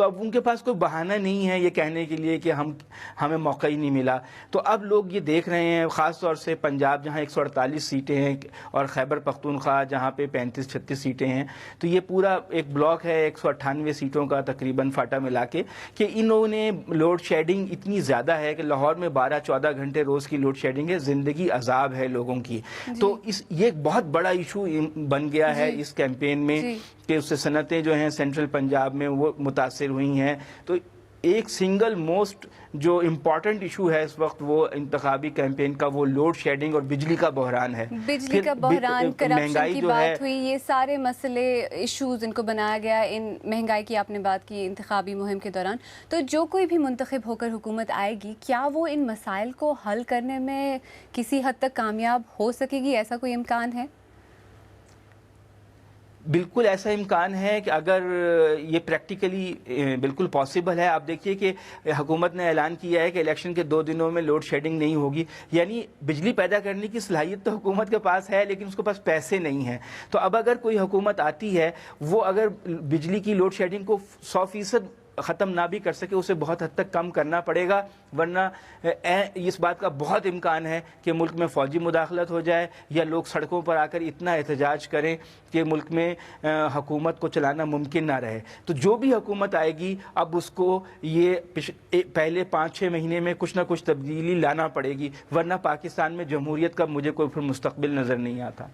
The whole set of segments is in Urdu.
تو اب ان کے پاس کوئی بہانہ نہیں ہے یہ کہنے کے لیے کہ ہمیں موقع ہی نہیں ملا. تو اب لوگ یہ دیکھ رہے ہیں خاص طور سے پنجاب جہاں 148 سیٹیں ہیں اور خیبر پختونخوا جہاں پہ 35-36 سیٹیں ہیں, تو یہ پورا ایک بلاک ہے 198 سیٹوں کا تقریباً فاٹا ملا کے, کہ انہوں نے لوڈ شیڈنگ اتنی زیادہ ہے کہ لاہور میں 12-14 گھنٹے روز کی لوڈ شیڈنگ ہے, زندگی عذاب ہے لوگوں کی. تو یہ ایک بہت بڑا ایشو بن گیا ہے اس کیمپین میں کہ اس سے صنعتیں جو ہیں سینٹرل پنجاب میں وہ متاثر ہوئی ہیں. تو ایک سنگل موسٹ جو امپورٹنٹ ایشو ہے اس وقت وہ انتخابی کیمپین کا وہ لوڈ شیڈنگ اور بجلی کا بحران ہے. بجلی کا بحران, کرپشن کی بات ہوئی, یہ سارے مسئلے ایشوز ان کو بنایا گیا. ان مہنگائی کی آپ نے بات کی انتخابی مہم کے دوران. تو جو کوئی بھی منتخب ہو کر حکومت آئے گی, کیا وہ ان مسائل کو حل کرنے میں کسی حد تک کامیاب ہو سکے گی؟ ایسا کوئی امکان ہے؟ بالکل ایسا امکان ہے کہ اگر یہ پریکٹیکلی بالکل پاسبل ہے. آپ دیکھیے کہ حکومت نے اعلان کیا ہے کہ الیکشن کے 2 دنوں میں لوڈ شیڈنگ نہیں ہوگی, یعنی بجلی پیدا کرنے کی صلاحیت تو حکومت کے پاس ہے لیکن اس کے پاس پیسے نہیں ہیں. تو اب اگر کوئی حکومت آتی ہے وہ اگر بجلی کی لوڈ شیڈنگ کو 100% ختم نہ بھی کر سکے, اسے بہت حد تک کم کرنا پڑے گا, ورنہ اس بات کا بہت امکان ہے کہ ملک میں فوجی مداخلت ہو جائے یا لوگ سڑکوں پر آ کر اتنا احتجاج کریں کہ ملک میں حکومت کو چلانا ممکن نہ رہے. تو جو بھی حکومت آئے گی اب اس کو یہ پہلے 5-6 مہینے میں کچھ نہ کچھ تبدیلی لانا پڑے گی, ورنہ پاکستان میں جمہوریت کا مجھے کوئی پھر مستقبل نظر نہیں آتا.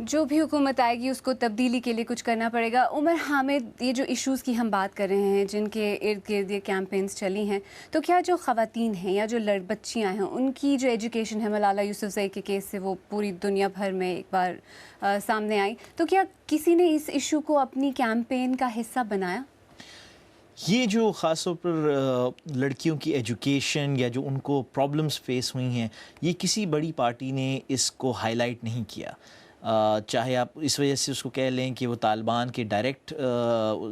جو بھی حکومت آئے گی اس کو تبدیلی کے لیے کچھ کرنا پڑے گا. عمر حامد, یہ جو ایشوز کی ہم بات کر رہے ہیں جن کے ارد گرد یہ کیمپینز چلی ہیں, تو کیا جو خواتین ہیں یا جو بچیاں ہیں ان کی جو ایجوکیشن ہے, ملالہ یوسفزئی کے کیس سے وہ پوری دنیا بھر میں ایک بار سامنے آئی, تو کیا کسی نے اس ایشو کو اپنی کیمپین کا حصہ بنایا؟ یہ جو خاص طور پر لڑکیوں کی ایجوکیشن یا جو ان کو پرابلمز فیس ہوئی ہیں, یہ کسی بڑی پارٹی نے اس کو ہائی لائٹ نہیں کیا. چاہے آپ اس وجہ سے اس کو کہہ لیں کہ وہ طالبان کے ڈائریکٹ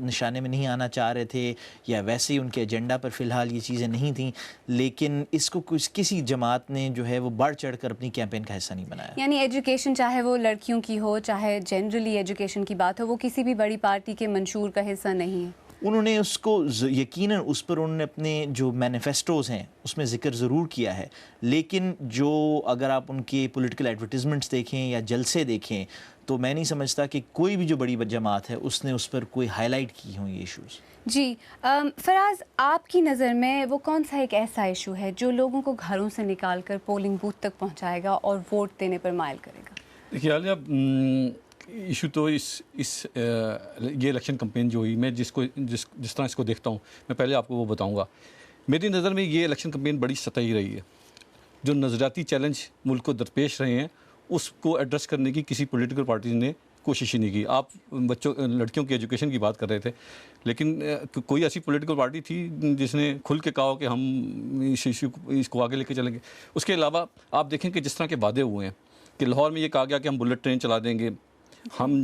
نشانے میں نہیں آنا چاہ رہے تھے یا ویسے ہی ان کے ایجنڈا پر فی الحال یہ چیزیں نہیں تھیں, لیکن اس کو کسی جماعت نے جو ہے وہ بڑھ چڑھ کر اپنی کیمپین کا حصہ نہیں بنایا. یعنی ایجوکیشن چاہے وہ لڑکیوں کی ہو چاہے جنرلی ایجوکیشن کی بات ہو, وہ کسی بھی بڑی پارٹی کے منشور کا حصہ نہیں ہے. انہوں نے اس کو یقیناً اس پر انہوں نے اپنے جو مینیفیسٹوز ہیں اس میں ذکر ضرور کیا ہے, لیکن جو اگر آپ ان کے پولیٹیکل ایڈورٹیزمنٹس دیکھیں یا جلسے دیکھیں تو میں نہیں سمجھتا کہ کوئی بھی جو بڑی جماعت ہے اس نے اس پر کوئی ہائی لائٹ کی ہوں یہ ایشوز. جی فراز, آپ کی نظر میں وہ کون سا ایک ایسا ایشو ہے جو لوگوں کو گھروں سے نکال کر پولنگ بوتھ تک پہنچائے گا اور ووٹ دینے پر مائل کرے گا؟ دیکھیے اب ایشو تو یہ الیکشن کمپین جو ہوئی, میں جس طرح اس کو دیکھتا ہوں, میں پہلے آپ کو وہ بتاؤں گا. میری نظر میں یہ الیکشن کمپین بڑی سطحی رہی ہے. جو نظریاتی چیلنج ملک کو درپیش رہے ہیں اس کو ایڈریس کرنے کی کسی پولیٹیکل پارٹی نے کوشش ہی نہیں کی. آپ لڑکیوں کی ایجوکیشن کی بات کر رہے تھے, لیکن کوئی ایسی پولیٹیکل پارٹی تھی جس نے کھل کے کہا کہ ہم اس کو آگے لے کے چلیں گے. اس کے علاوہ آپ دیکھیں کہ جس طرح کے وعدے ہوئے ہیں کہ لاہور میں یہ کہا گیا کہ ہم بلٹ ٹرین چلا دیں گے, ہم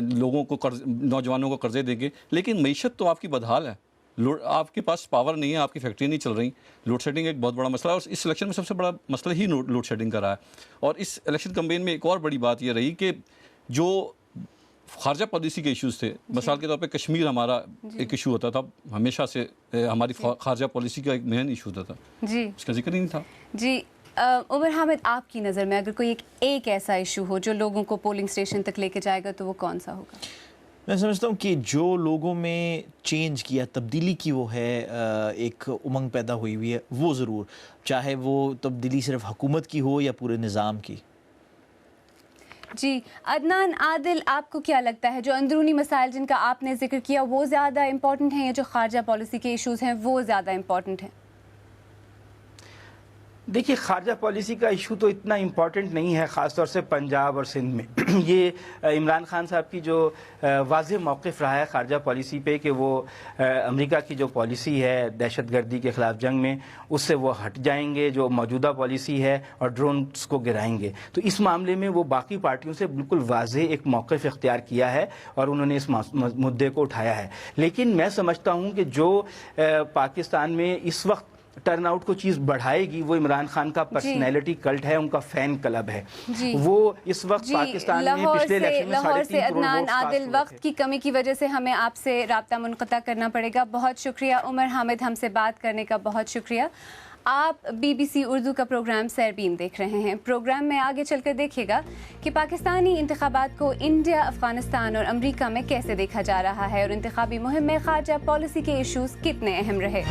لوگوں کو نوجوانوں کو قرضے دیں گے, لیکن معیشت تو آپ کی بدحال ہے. آپ کے پاس پاور نہیں ہے, آپ کی فیکٹری نہیں چل رہی. لوڈ شیڈنگ ایک بہت بڑا مسئلہ ہے اور اس الیکشن میں سب سے بڑا مسئلہ ہی لوڈ شیڈنگ کا رہا ہے. اور اس الیکشن کمپین میں ایک اور بڑی بات یہ رہی کہ جو خارجہ پالیسی کے ایشوز تھے, مثال کے طور پہ کشمیر ہمارا ایک ایشو ہوتا تھا, ہمیشہ سے ہماری خارجہ پالیسی کا ایک مین ایشو ہوتا تھا, اس کا ذکر ہی نہیں تھا. جی عمر حامد, آپ کی نظر میں اگر کوئی ایک ایسا ایشو ہو جو لوگوں کو پولنگ اسٹیشن تک لے کے جائے گا تو وہ کون سا ہوگا؟ میں سمجھتا ہوں کہ جو لوگوں میں چینج کیا, تبدیلی کی وہ ہے ایک امنگ پیدا ہوئی ہے, وہ ضرور, چاہے وہ تبدیلی صرف حکومت کی ہو یا پورے نظام کی. جی عدنان, عادل, آپ کو کیا لگتا ہے جو اندرونی مسائل جن کا آپ نے ذکر کیا وہ زیادہ امپورٹنٹ ہیں یا جو خارجہ پالیسی کے ایشوز ہیں وہ زیادہ امپورٹنٹ ہیں؟ دیکھیے خارجہ پالیسی کا ایشو تو اتنا امپورٹنٹ نہیں ہے, خاص طور سے پنجاب اور سندھ میں. یہ عمران خان صاحب کی جو واضح موقف رہا ہے خارجہ پالیسی پہ کہ وہ امریکہ کی جو پالیسی ہے دہشت گردی کے خلاف جنگ میں اس سے وہ ہٹ جائیں گے, جو موجودہ پالیسی ہے, اور ڈرونز کو گرائیں گے. تو اس معاملے میں وہ باقی پارٹیوں سے بالکل واضح ایک موقف اختیار کیا ہے اور انہوں نے اس مدعے کو اٹھایا ہے. لیکن میں سمجھتا ہوں کہ جو پاکستان میں اس وقت ٹرن آؤٹ کو چیز بڑھائے گی وہ عمران خان کا پرسنالٹی کلٹ ہے, ان کا فین کلب ہے. وہ اس وقت پاکستان میں پچھلے الیکشن میں لاہور سے عدنان عادل, وقت کی کمی کی وجہ سے ہمیں آپ سے رابطہ منقطع کرنا پڑے گا. بہت شکریہ عمر حامد, ہم سے بات کرنے کا بہت شکریہ. آپ BBC اردو کا پروگرام سیربین دیکھ رہے ہیں. پروگرام میں آگے چل کر دیکھیے گا کہ پاکستانی انتخابات کو انڈیا, افغانستان اور امریکہ میں کیسے دیکھا جا رہا ہے, اور انتخابی مہم میں خارجہ پالیسی کے ایشوز کتنے اہم رہے.